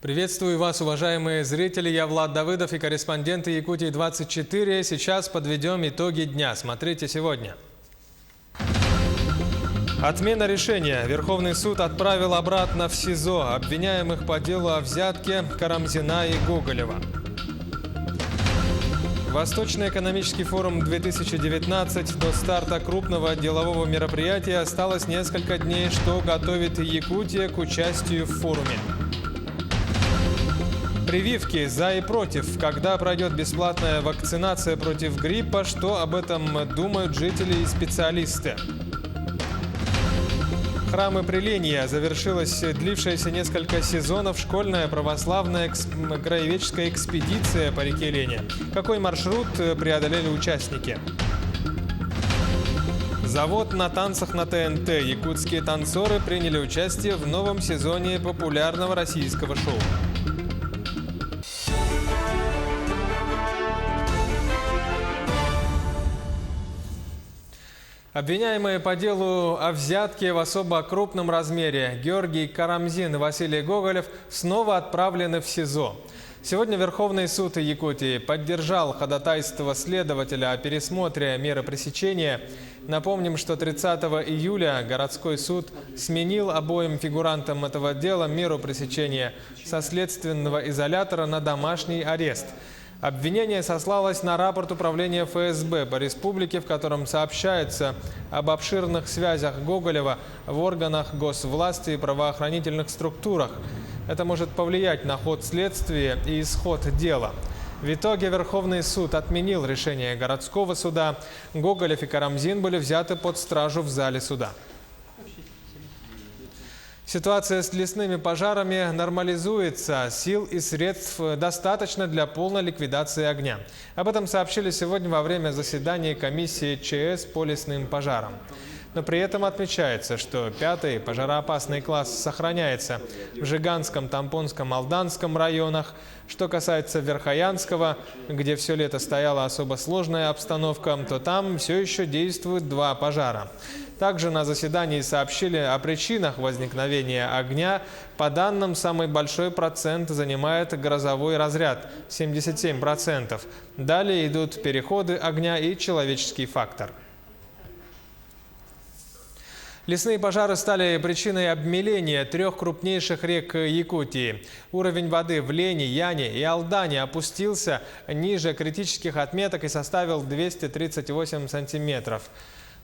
Приветствую вас, уважаемые зрители. Я Влад Давыдов и корреспонденты Якутии-24. Сейчас подведем итоги дня. Смотрите сегодня. Отмена решения. Верховный суд отправил обратно в СИЗО обвиняемых по делу о взятке Карамзина и Гоголева. Восточный экономический форум 2019. До старта крупного делового мероприятия осталось несколько дней, что готовит Якутия к участию в форуме. Прививки за и против. Когда пройдет бесплатная вакцинация против гриппа, что об этом думают жители и специалисты? Храмы Приления. Завершилась длившаяся несколько сезонов школьная православная краеведческая экспедиция по реке Лени. Какой маршрут преодолели участники? Завод на танцах на ТНТ. Якутские танцоры приняли участие в новом сезоне популярного российского шоу. Обвиняемые по делу о взятке в особо крупном размере Георгий Карамзин и Василий Гоголев снова отправлены в СИЗО. Сегодня Верховный суд Якутии поддержал ходатайство следователя о пересмотре меры пресечения. Напомним, что 30 июля городской суд сменил обоим фигурантам этого дела меру пресечения со следственного изолятора на домашний арест. Обвинение сослалось на рапорт управления ФСБ по республике, в котором сообщается об обширных связях Гоголева в органах госвласти и правоохранительных структурах. Это может повлиять на ход следствия и исход дела. В итоге Верховный суд отменил решение городского суда. Гоголев и Карамзин были взяты под стражу в зале суда. Ситуация с лесными пожарами нормализуется. Сил и средств достаточно для полной ликвидации огня. Об этом сообщили сегодня во время заседания комиссии ЧС по лесным пожарам. Но при этом отмечается, что 5-й пожароопасный класс сохраняется в Жиганском, Тампонском, Алданском районах. Что касается Верхоянского, где все лето стояла особо сложная обстановка, то там все еще действуют 2 пожара. Также на заседании сообщили о причинах возникновения огня. По данным, самый большой процент занимает грозовой разряд – 77%. Далее идут переходы огня и человеческий фактор. Лесные пожары стали причиной обмеления 3 крупнейших рек Якутии. Уровень воды в Лени, Яне и Алдане опустился ниже критических отметок и составил 238 сантиметров.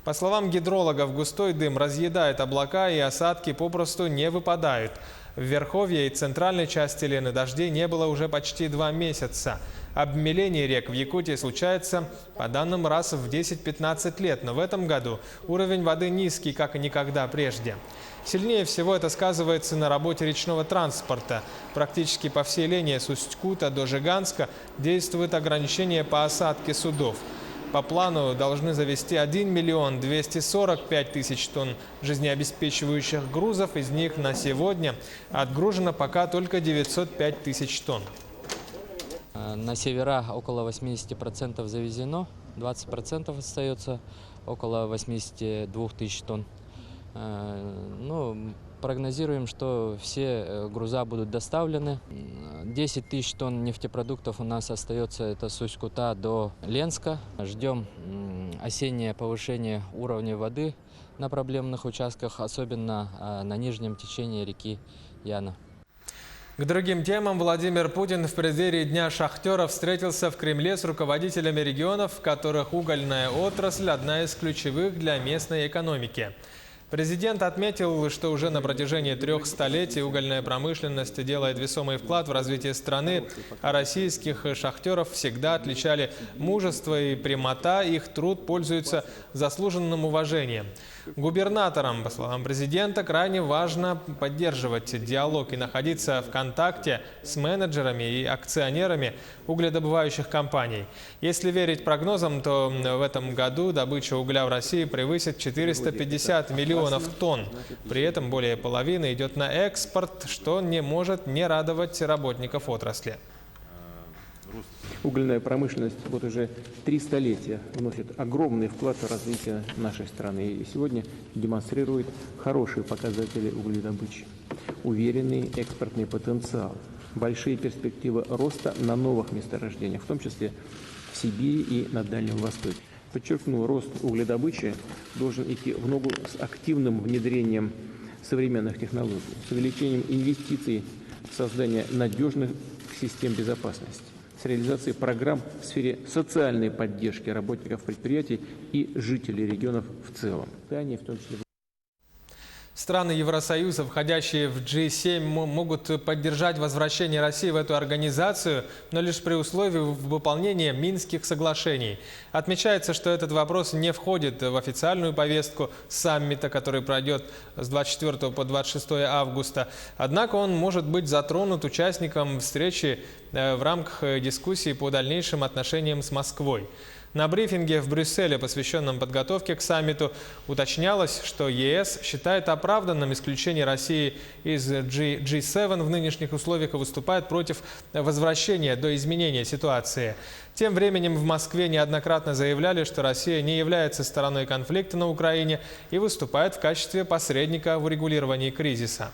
По словам гидрологов, густой дым разъедает облака и осадки попросту не выпадают. В Верховье и центральной части Лены дождей не было уже почти 2 месяца. Обмеление рек в Якутии случается, по данным, раз в 10-15 лет, но в этом году уровень воды низкий, как и никогда прежде. Сильнее всего это сказывается на работе речного транспорта. Практически по всей линии с Усть-Кута до Жиганска действует ограничение по осадке судов. По плану должны завести 1 245 000 тонн жизнеобеспечивающих грузов, из них на сегодня отгружено пока только 905 000 тонн. На севера около 80% завезено, 20% остается, около 82 000 тонн. Прогнозируем, что все груза будут доставлены. 10 000 тонн нефтепродуктов у нас остается, это с Усть-Кута до Ленска. Ждем осеннее повышение уровня воды на проблемных участках, особенно на нижнем течении реки Яна. К другим темам. Владимир Путин в преддверии Дня шахтеров встретился в Кремле с руководителями регионов, в которых угольная отрасль – одна из ключевых для местной экономики. Президент отметил, что уже на протяжении 3 столетий угольная промышленность делает весомый вклад в развитие страны, а российских шахтеров всегда отличали мужество и прямота, их труд пользуется заслуженным уважением. Губернаторам, по словам президента, крайне важно поддерживать диалог и находиться в контакте с менеджерами и акционерами угледобывающих компаний. Если верить прогнозам, то в этом году добыча угля в России превысит 450 миллионов тонн. При этом более половины идет на экспорт, что не может не радовать работников отрасли. Угольная промышленность вот уже 3 столетия вносит огромный вклад в развитие нашей страны и сегодня демонстрирует хорошие показатели угледобычи, уверенный экспортный потенциал. большие перспективы роста на новых месторождениях, в том числе в Сибири и на Дальнем Востоке. Подчеркну, рост угледобычи должен идти в ногу с активным внедрением современных технологий, с увеличением инвестиций в создание надежных систем безопасности, с реализацией программ в сфере социальной поддержки работников предприятий и жителей регионов в целом. Они, в том числе... Страны Евросоюза, входящие в G7, могут поддержать возвращение России в эту организацию, но лишь при условии выполнения Минских соглашений. Отмечается, что этот вопрос не входит в официальную повестку саммита, который пройдет с 24 по 26 августа. Однако он может быть затронут участникам встречи в рамках дискуссий по дальнейшим отношениям с Москвой. На брифинге в Брюсселе, посвященном подготовке к саммиту, уточнялось, что ЕС считает оправданным исключение России из G7 в нынешних условиях и выступает против возвращения до изменения ситуации. Тем временем в Москве неоднократно заявляли, что Россия не является стороной конфликта на Украине и выступает в качестве посредника в урегулировании кризиса.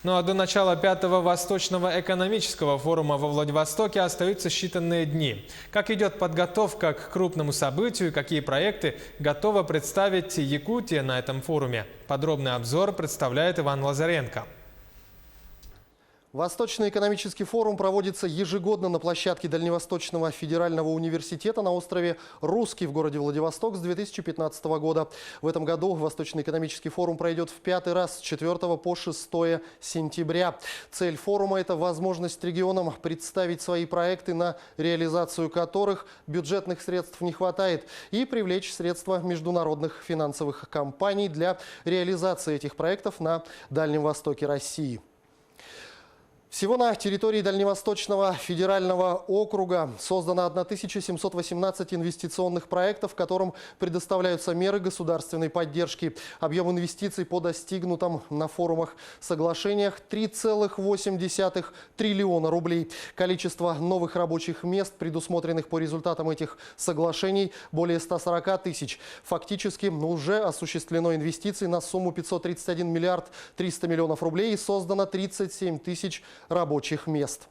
Ну а до начала 5-го Восточного экономического форума во Владивостоке остаются считанные дни. Как идет подготовка к крупному событию и какие проекты готова представить Якутия на этом форуме? Подробный обзор представляет Иван Лазаренко. Восточный экономический форум проводится ежегодно на площадке Дальневосточного федерального университета на острове Русский в городе Владивосток с 2015 года. В этом году Восточный экономический форум пройдет в 5-й раз с 4 по 6 сентября. Цель форума – это возможность регионам представить свои проекты, на реализацию которых бюджетных средств не хватает, и привлечь средства международных финансовых компаний для реализации этих проектов на Дальнем Востоке России. Всего на территории Дальневосточного федерального округа создано 1718 инвестиционных проектов, которым предоставляются меры государственной поддержки. Объем инвестиций по достигнутым на форумах соглашениях 3,8 триллиона рублей. Количество новых рабочих мест, предусмотренных по результатам этих соглашений, более 140 тысяч. Фактически уже осуществлено инвестиций на сумму 531 миллиард 300 миллионов рублей и создано 37 тысяч рабочих мест.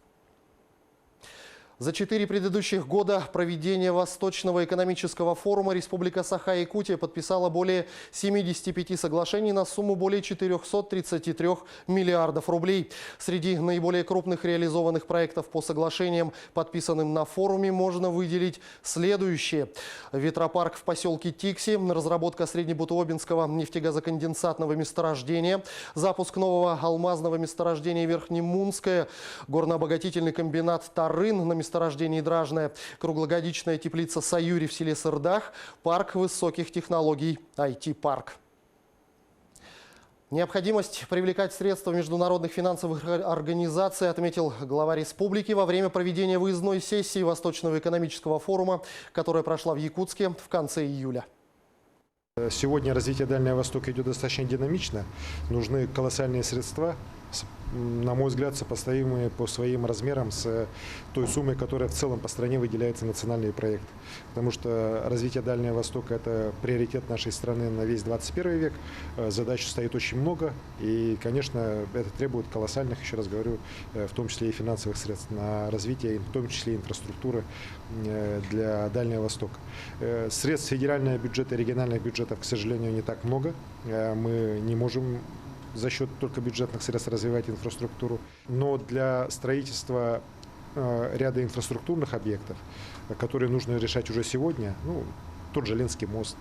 За 4 предыдущих года проведения Восточного экономического форума Республика Саха-Якутия подписала более 75 соглашений на сумму более 433 миллиардов рублей. Среди наиболее крупных реализованных проектов по соглашениям, подписанным на форуме, можно выделить следующие. Ветропарк в поселке Тикси, разработка Среднебутуобинского нефтегазоконденсатного месторождения, запуск нового алмазного месторождения Верхнемунское, горнообогатительный комбинат Тарын на месторождении Дражное, круглогодичная теплица Саюри в селе Сырдах, парк высоких технологий IT-парк. Необходимость привлекать средства международных финансовых организаций отметил глава республики во время проведения выездной сессии Восточного экономического форума, которая прошла в Якутске в конце июля. Сегодня развитие Дальнего Востока идет достаточно динамично. Нужны колоссальные средства, на мой взгляд, сопоставимые по своим размерам с той суммой, которая в целом по стране выделяется на национальный проект. Потому что развитие Дальнего Востока – это приоритет нашей страны на весь 21 век. Задач стоит очень много. И, конечно, это требует колоссальных, еще раз говорю, в том числе и финансовых средств на развитие, в том числе и инфраструктуры для Дальнего Востока. Средств федерального бюджета и региональных бюджетов, к сожалению, не так много. Мы не можем за счет только бюджетных средств развивать инфраструктуру. Но для строительства ряда инфраструктурных объектов, которые нужно решать уже сегодня, тот же Ленский мост,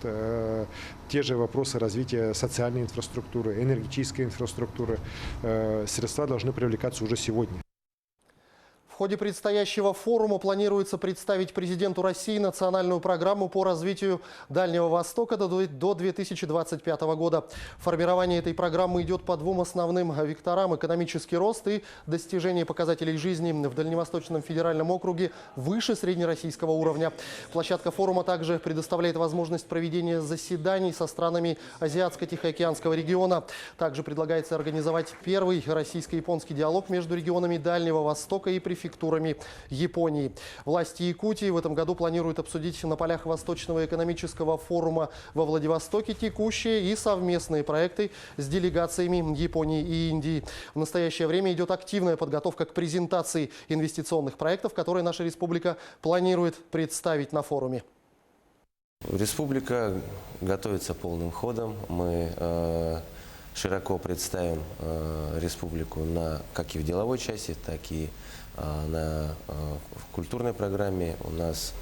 те же вопросы развития социальной инфраструктуры, энергетической инфраструктуры, средства должны привлекаться уже сегодня. В ходе предстоящего форума планируется представить президенту России национальную программу по развитию Дальнего Востока до 2025 года. Формирование этой программы идет по двум основным векторам: экономический рост и достижение показателей жизни в Дальневосточном федеральном округе выше среднероссийского уровня. Площадка форума также предоставляет возможность проведения заседаний со странами Азиатско-Тихоокеанского региона. Также предлагается организовать первый российско-японский диалог между регионами Дальнего Востока и префектурой префектурами Японии. Власти Якутии в этом году планируют обсудить на полях Восточного экономического форума во Владивостоке текущие и совместные проекты с делегациями Японии и Индии. В настоящее время идет активная подготовка к презентации инвестиционных проектов, которые наша республика планирует представить на форуме. Республика готовится полным ходом. Мы широко представим республику как и в деловой части, так и в культурной программе. У нас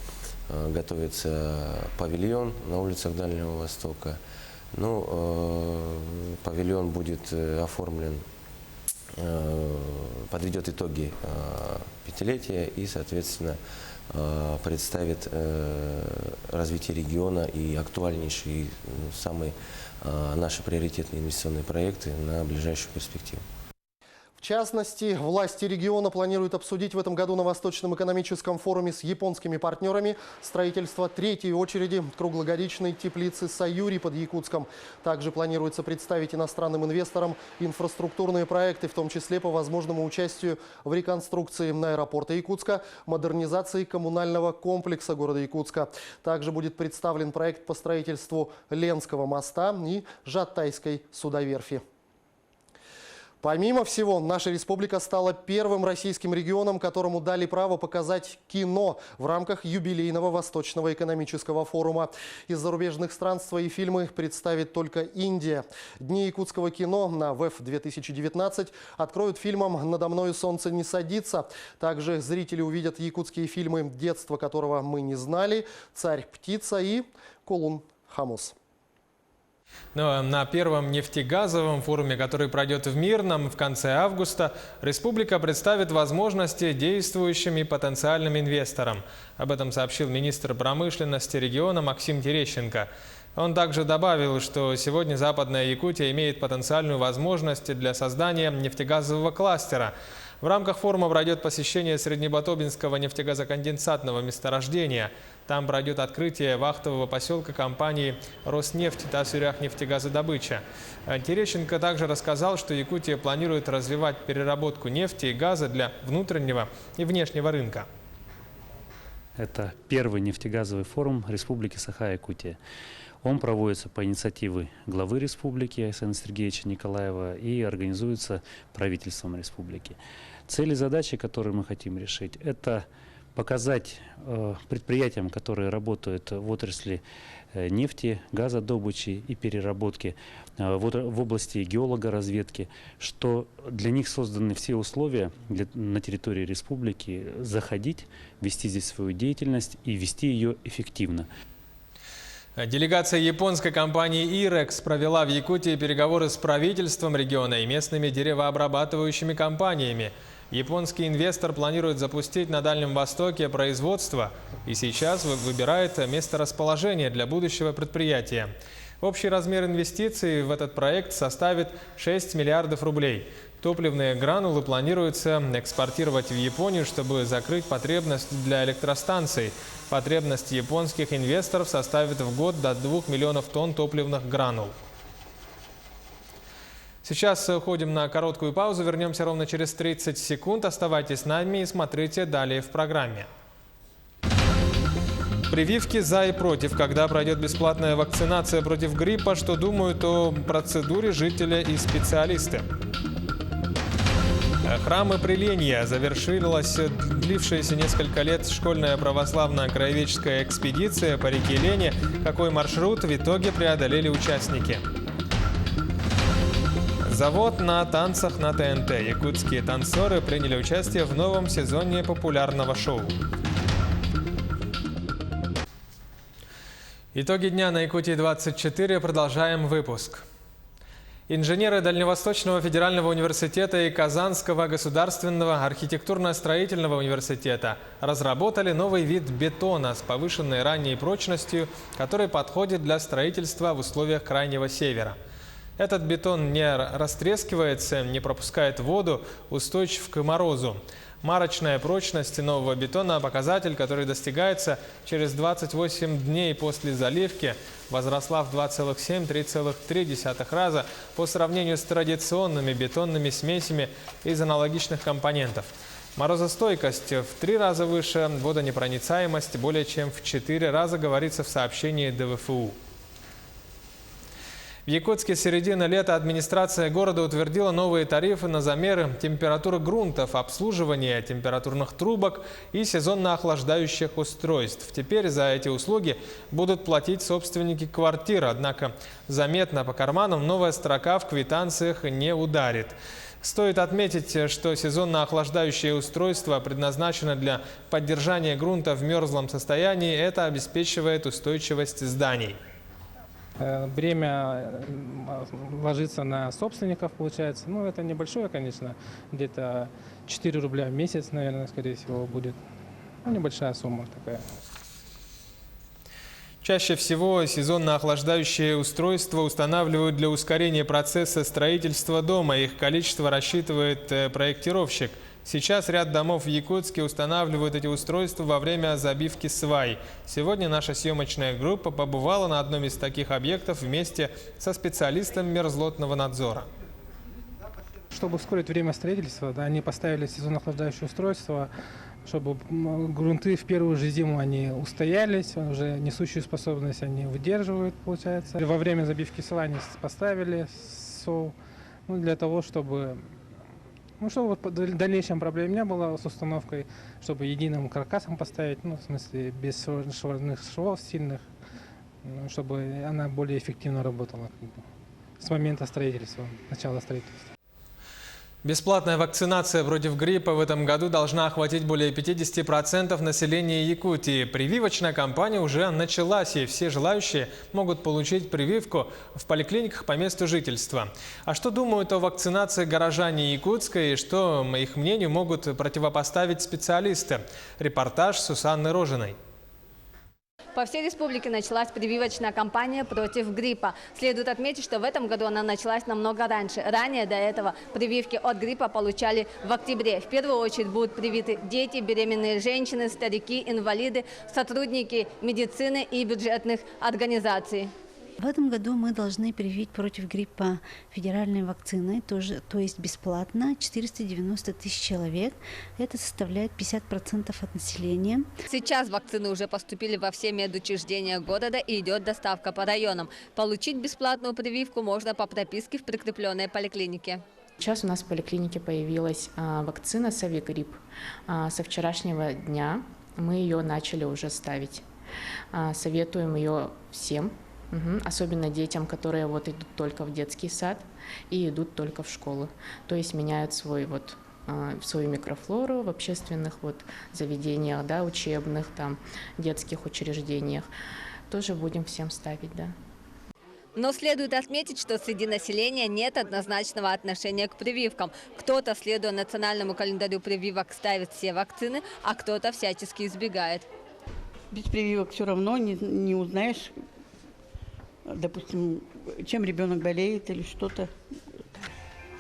готовится павильон на улицах Дальнего Востока. Павильон будет оформлен, подведет итоги пятилетия и, соответственно, представит развитие региона и актуальнейшие, самые наши приоритетные инвестиционные проекты на ближайшую перспективу. В частности, власти региона планируют обсудить в этом году на Восточном экономическом форуме с японскими партнерами строительство третьей очереди круглогодичной теплицы «Саюри» под Якутском. Также планируется представить иностранным инвесторам инфраструктурные проекты, в том числе по возможному участию в реконструкции аэропорта Якутска, модернизации коммунального комплекса города Якутска. Также будет представлен проект по строительству Ленского моста и Жатайской судоверфи. Помимо всего, наша республика стала первым российским регионом, которому дали право показать кино в рамках юбилейного Восточного экономического форума. Из зарубежных стран свои фильмы представит только Индия. Дни якутского кино на ВЭФ-2019 откроют фильмом «Надо мною солнце не садится». Также зрители увидят якутские фильмы «Детство, которого мы не знали», «Царь-птица» и «Кулун Хамус». Но на первом нефтегазовом форуме, который пройдет в Мирном в конце августа, республика представит возможности действующим и потенциальным инвесторам. Об этом сообщил министр промышленности региона Максим Терещенко. Он также добавил, что сегодня Западная Якутия имеет потенциальную возможность для создания нефтегазового кластера. В рамках форума пройдет посещение Среднебатобинского нефтегазоконденсатного месторождения. Там пройдет открытие вахтового поселка компании «Роснефть» Тасюряхнефтегазодобыча. Терещенко также рассказал, что Якутия планирует развивать переработку нефти и газа для внутреннего и внешнего рынка. Это первый нефтегазовый форум Республики Саха-Якутия. Он проводится по инициативе главы республики Александра Сергеевича Николаева и организуется правительством республики. Цели и задачи, которые мы хотим решить, это показать предприятиям, которые работают в отрасли нефти, газодобычи и переработки, в области геологоразведки, что для них созданы все условия на территории республики заходить, вести здесь свою деятельность и вести ее эффективно. Делегация японской компании «Ирекс» провела в Якутии переговоры с правительством региона и местными деревообрабатывающими компаниями. Японский инвестор планирует запустить на Дальнем Востоке производство и сейчас выбирает месторасположение для будущего предприятия. Общий размер инвестиций в этот проект составит 6 миллиардов рублей. Топливные гранулы планируется экспортировать в Японию, чтобы закрыть потребность для электростанций. Потребность японских инвесторов составит в год до 2 миллионов тонн топливных гранул. Сейчас уходим на короткую паузу. Вернемся ровно через 30 секунд. Оставайтесь с нами и смотрите далее в программе. Прививки за и против. Когда пройдет бесплатная вакцинация против гриппа, что думают о процедуре жители и специалисты. Храмы Приления. Завершилась длившаяся несколько лет школьная православная краеведческая экспедиция по реке Лени. Какой маршрут в итоге преодолели участники? Завод на танцах на ТНТ. Якутские танцоры приняли участие в новом сезоне популярного шоу. Итоги дня на Якутии-24. Продолжаем выпуск. Инженеры Дальневосточного федерального университета и Казанского государственного архитектурно-строительного университета разработали новый вид бетона с повышенной ранней прочностью, который подходит для строительства в условиях Крайнего Севера. Этот бетон не растрескивается, не пропускает воду, устойчив к морозу. Марочная прочность нового бетона – показатель, который достигается через 28 дней после заливки, возросла в 2,7–3,3 раза по сравнению с традиционными бетонными смесями из аналогичных компонентов. Морозостойкость в 3 раза выше, водонепроницаемость более чем в 4 раза, говорится в сообщении ДВФУ. В Якутске с середины лета администрация города утвердила новые тарифы на замеры температуры грунтов, обслуживание температурных трубок и сезонно охлаждающих устройств. Теперь за эти услуги будут платить собственники квартир, однако заметно по карманам новая строка в квитанциях не ударит. Стоит отметить, что сезонно охлаждающее устройство предназначено для поддержания грунта в мерзлом состоянии. Это обеспечивает устойчивость зданий. Бремя ложится на собственников, получается. Ну, это небольшое, конечно, где-то 4 рубля в месяц, наверное, скорее всего, будет. Ну, небольшая сумма такая. Чаще всего сезонно охлаждающие устройства устанавливают для ускорения процесса строительства дома. Их количество рассчитывает проектировщик. Сейчас ряд домов в Якутске устанавливают эти устройства во время забивки свай. Сегодня наша съемочная группа побывала на одном из таких объектов вместе со специалистом мерзлотного надзора. Чтобы ускорить время строительства, да, они поставили сезонно охлаждающее устройство, чтобы грунты в первую же зиму они устоялись, уже несущую способность они выдерживают, получается. Во время забивки свай они поставили для того, чтобы в дальнейшем проблем не было с установкой, чтобы единым каркасом поставить, в смысле без шварных швов сильных, чтобы она более эффективно работала с момента строительства, начала строительства. Бесплатная вакцинация против гриппа в этом году должна охватить более 50% населения Якутии. Прививочная кампания уже началась, и все желающие могут получить прививку в поликлиниках по месту жительства. А что думают о вакцинации горожане Якутска и что, их мнению, могут противопоставить специалисты? Репортаж Сусанны Рожиной. По всей республике началась прививочная кампания против гриппа. Следует отметить, что в этом году она началась намного раньше. Ранее до этого прививки от гриппа получали в октябре. В первую очередь будут привиты дети, беременные женщины, старики, инвалиды, сотрудники медицины и бюджетных организаций. В этом году мы должны привить против гриппа федеральной вакциной, то есть бесплатно, 490 тысяч человек. Это составляет 50% от населения. Сейчас вакцины уже поступили во все медучреждения города и идет доставка по районам. Получить бесплатную прививку можно по прописке в прикрепленной поликлинике. Сейчас у нас в поликлинике появилась вакцина Совигрипп. Со вчерашнего дня мы ее начали уже ставить. Советуем ее всем. Особенно детям, которые идут только в детский сад и идут только в школу. То есть меняют свою микрофлору в общественных заведениях, учебных, детских учреждениях. Тоже будем всем ставить, да. Но следует отметить, что среди населения нет однозначного отношения к прививкам. Кто-то, следуя национальному календарю прививок, ставит все вакцины, а кто-то всячески избегает. Без прививок все равно не узнаешь, допустим, чем ребенок болеет или что-то.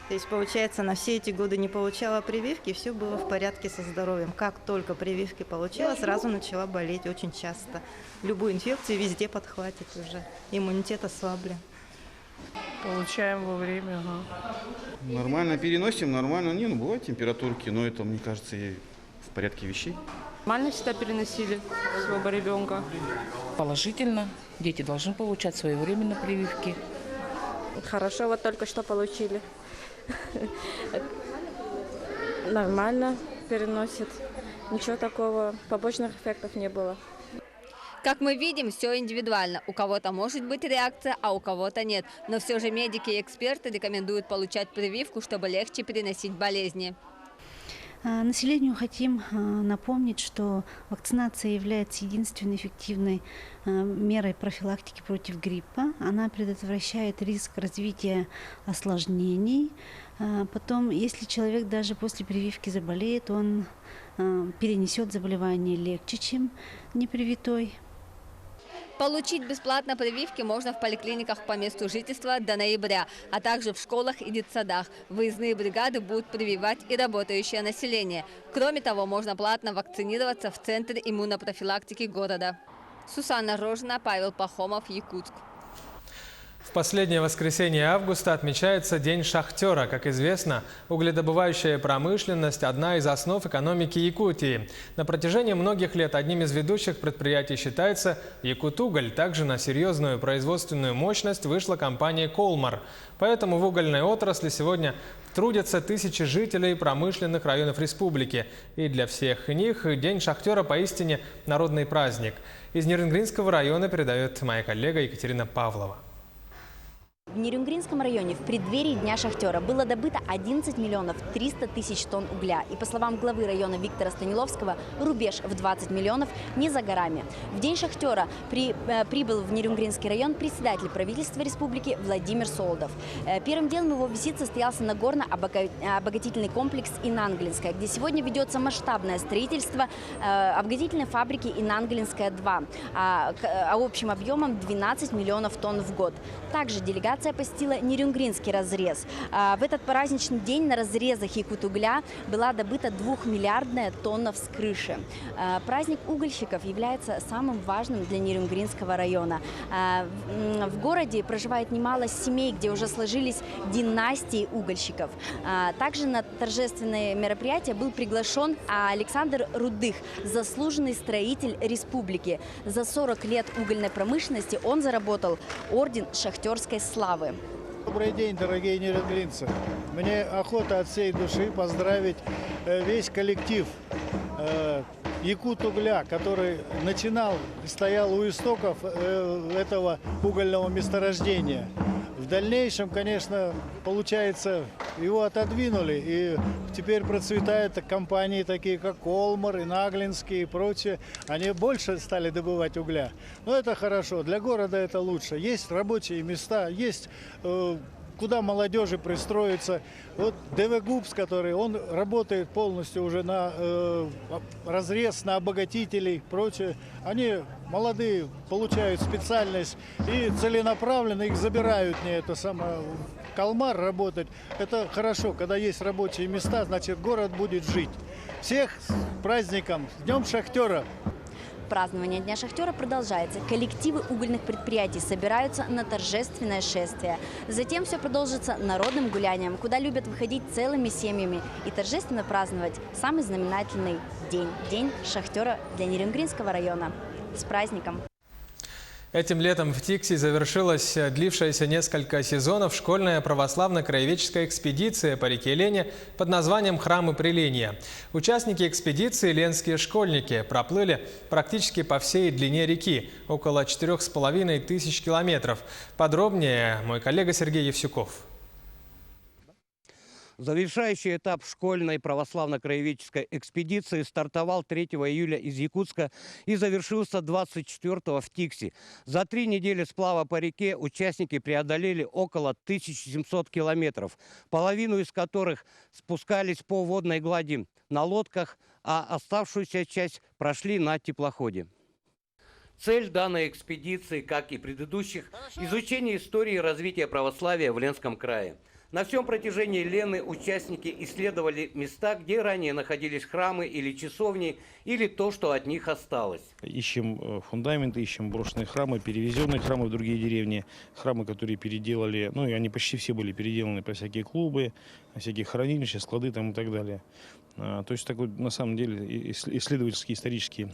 То есть, получается, на все эти годы не получала прививки, все было в порядке со здоровьем. Как только прививки получила, сразу начала болеть очень часто. Любую инфекцию везде подхватит уже. Иммунитет ослаблен. Получаем во время. Нормально переносим, нормально. Бывают температурки, но это, мне кажется, и в порядке вещей. Нормально всегда переносили своего ребенка. Положительно. Дети должны получать своевременно прививки. Хорошо, только что получили. Нормально переносит. Ничего такого, побочных эффектов не было. Как мы видим, все индивидуально. У кого-то может быть реакция, а у кого-то нет. Но все же медики и эксперты рекомендуют получать прививку, чтобы легче переносить болезни. Населению хотим напомнить, что вакцинация является единственной эффективной мерой профилактики против гриппа. Она предотвращает риск развития осложнений. Потом, если человек даже после прививки заболеет, он перенесет заболевание легче, чем непривитой. Получить бесплатно прививки можно в поликлиниках по месту жительства до ноября, а также в школах и детсадах. Выездные бригады будут прививать и работающее население. Кроме того, можно платно вакцинироваться в Центре иммунопрофилактики города. Сусанна Рожина, Павел Пахомов, Якутск. В последнее воскресенье августа отмечается День шахтера. Как известно, угледобывающая промышленность – одна из основ экономики Якутии. На протяжении многих лет одним из ведущих предприятий считается Якутуголь. Также на серьезную производственную мощность вышла компания «Колмар». Поэтому в угольной отрасли сегодня трудятся тысячи жителей промышленных районов республики. И для всех них День шахтера поистине народный праздник. Из Нерюнгринского района передает моя коллега Екатерина Павлова. В Нерюнгринском районе в преддверии Дня шахтера было добыто 11 миллионов 300 тысяч тонн угля. И по словам главы района Виктора Станиловского, рубеж в 20 миллионов не за горами. В День шахтера прибыл в Нерюнгринский район председатель правительства республики Владимир Солодов. Первым делом его визит состоялся на горно-обогатительный комплекс Инанглинская, где сегодня ведется масштабное строительство обогатительной фабрики Инанглинская-2 общим объемом 12 миллионов тонн в год. Также делегация посетила Нерюнгринский разрез. В этот праздничный день на разрезах якутугля была добыта 2-миллиардная тонна с крыши. Праздник угольщиков является самым важным для Нерюнгринского района. В городе проживает немало семей, где уже сложились династии угольщиков. Также на торжественное мероприятие был приглашен Александр Рудых, заслуженный строитель республики. За 40 лет угольной промышленности он заработал орден шахтерской славы. Добрый день, дорогие нерюнгринцы. Мне охота от всей души поздравить весь коллектив Якутугля, который начинал, стоял у истоков этого угольного месторождения. В дальнейшем, конечно, получается, его отодвинули, и теперь процветают компании такие, как Колмар, Инанглинский и прочее. Они больше стали добывать угля. Но это хорошо, для города это лучше. Есть рабочие места, есть куда молодежи пристроиться. Вот ДВ ГУПС, который он работает полностью уже на разрез, на обогатителей и прочее. Они молодые, получают специальность и целенаправленно их забирают не это самое Колмар работать. Это хорошо, когда есть рабочие места, значит город будет жить. Всех с праздником, с Днем шахтера! Празднование Дня шахтера продолжается. Коллективы угольных предприятий собираются на торжественное шествие. Затем все продолжится народным гулянием, куда любят выходить целыми семьями и торжественно праздновать самый знаменательный день – День шахтера для Нерюнгринского района. С праздником! Этим летом в Тикси завершилась длившаяся несколько сезонов школьная православно-краеведческая экспедиция по реке Лене под названием «Храмы Приления». Участники экспедиции, ленские школьники, проплыли практически по всей длине реки, около 4500 километров. Подробнее мой коллега Сергей Евсюков. Завершающий этап школьной православно-краеведческой экспедиции стартовал 3 июля из Якутска и завершился 24-го в Тикси. За 3 недели сплава по реке участники преодолели около 1700 километров, половину из которых спускались по водной глади на лодках, а оставшуюся часть прошли на теплоходе. Цель данной экспедиции, как и предыдущих, изучение истории и развития православия в Ленском крае. На всем протяжении Лены участники исследовали места, где ранее находились храмы или часовни, или то, что от них осталось. Ищем фундаменты, ищем брошенные храмы, перевезенные храмы в другие деревни, храмы, которые переделали, ну и они почти все были переделаны по всякие клубы, всякие хранилища, склады там и так далее. То есть такой, на самом деле, исследовательский, исторический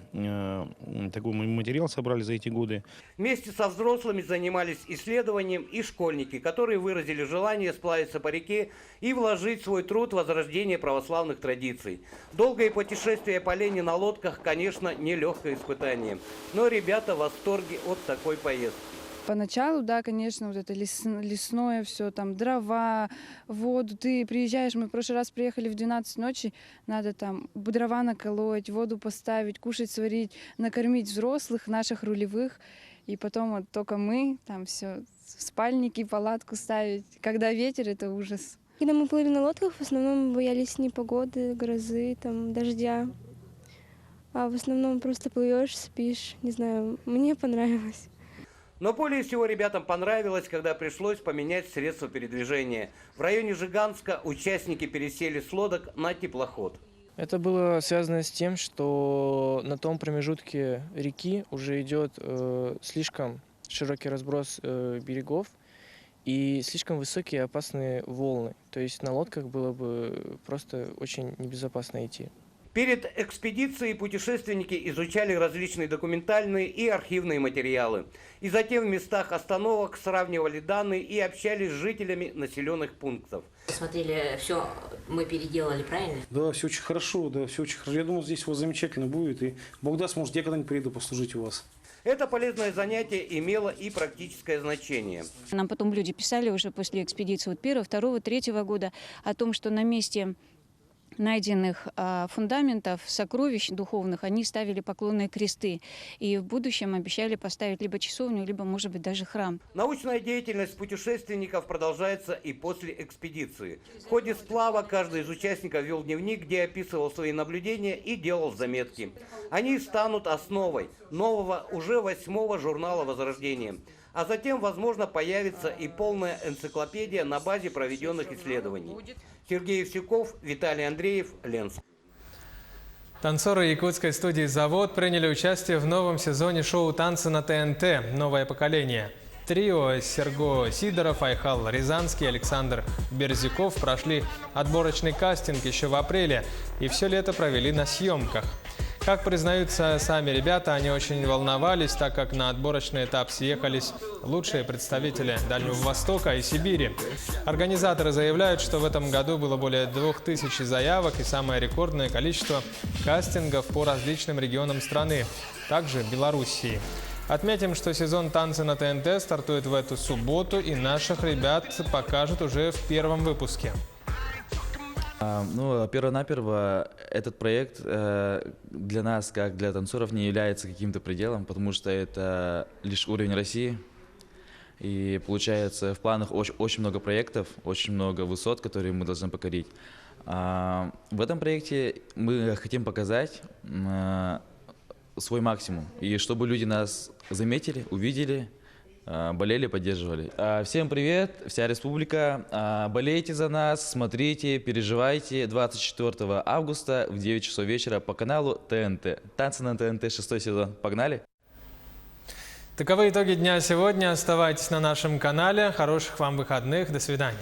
такой материал собрали за эти годы. Вместе со взрослыми занимались исследованием и школьники, которые выразили желание сплавиться по реке и вложить свой труд в возрождение православных традиций. Долгое путешествие по Лене на лодках, конечно, нелегкое испытание, но ребята в восторге от такой поездки. Поначалу, да, конечно, вот это лесное все, там дрова, воду. Ты приезжаешь, мы в прошлый раз приехали в 12 ночи, надо там дрова наколоть, воду поставить, кушать, сварить, накормить взрослых, наших рулевых. И потом вот только мы, там все, спальники, палатку ставить. Когда ветер, это ужас. Когда мы плыли на лодках, в основном мы боялись непогоды, грозы, там, дождя. А в основном просто плывешь, спишь, не знаю, мне понравилось. Но более всего ребятам понравилось, когда пришлось поменять средства передвижения. В районе Жиганска участники пересели с лодок на теплоход. Это было связано с тем, что на том промежутке реки уже идет слишком широкий разброс берегов, и слишком высокие опасные волны. То есть на лодках было бы просто очень небезопасно идти. Перед экспедицией путешественники изучали различные документальные и архивные материалы. И затем в местах остановок сравнивали данные и общались с жителями населенных пунктов. Смотрели, все мы переделали, правильно? Да, все очень хорошо, Я думаю, здесь у вас замечательно будет. И Бог даст, может, я когда-нибудь приеду послужить у вас. Это полезное занятие имело и практическое значение. Нам потом люди писали уже после экспедиции первого, второго, третьего года о том, что на месте найденных фундаментов, сокровищ духовных, они ставили поклонные кресты. И в будущем обещали поставить либо часовню, либо, может быть, даже храм. Научная деятельность путешественников продолжается и после экспедиции. В ходе сплава каждый из участников вел дневник, где описывал свои наблюдения и делал заметки. Они станут основой нового, уже 8-го журнала «Возрождение». А затем, возможно, появится и полная энциклопедия на базе проведенных исследований. Сергей Евсюков, Виталий Андреев, Ленс. Танцоры якутской студии «Завод» приняли участие в новом сезоне шоу «Танцы на ТНТ. Новое поколение». Трио Серго Сидоров, Айхал Рязанский, Александр Берзюков прошли отборочный кастинг еще в апреле и все лето провели на съемках. Как признаются сами ребята, они очень волновались, так как на отборочный этап съехались лучшие представители Дальнего Востока и Сибири. Организаторы заявляют, что в этом году было более 2000 заявок и самое рекордное количество кастингов по различным регионам страны, также Белоруссии. Отметим, что сезон «Танцы на ТНТ» стартует в эту субботу, и наших ребят покажут уже в первом выпуске. Перво-наперво этот проект для нас, как для танцоров, не является каким-то пределом, потому что это лишь уровень России. И получается, в планах очень много проектов, очень много высот, которые мы должны покорить. В этом проекте мы хотим показать свой максимум. И чтобы люди нас заметили, увидели, болели, поддерживали. Всем привет, вся республика. Болейте за нас, смотрите, переживайте. 24 августа в 9 часов вечера по каналу ТНТ. Танцы на ТНТ, 6-й сезон. Погнали! Таковы итоги дня сегодня. Оставайтесь на нашем канале. Хороших вам выходных. До свидания.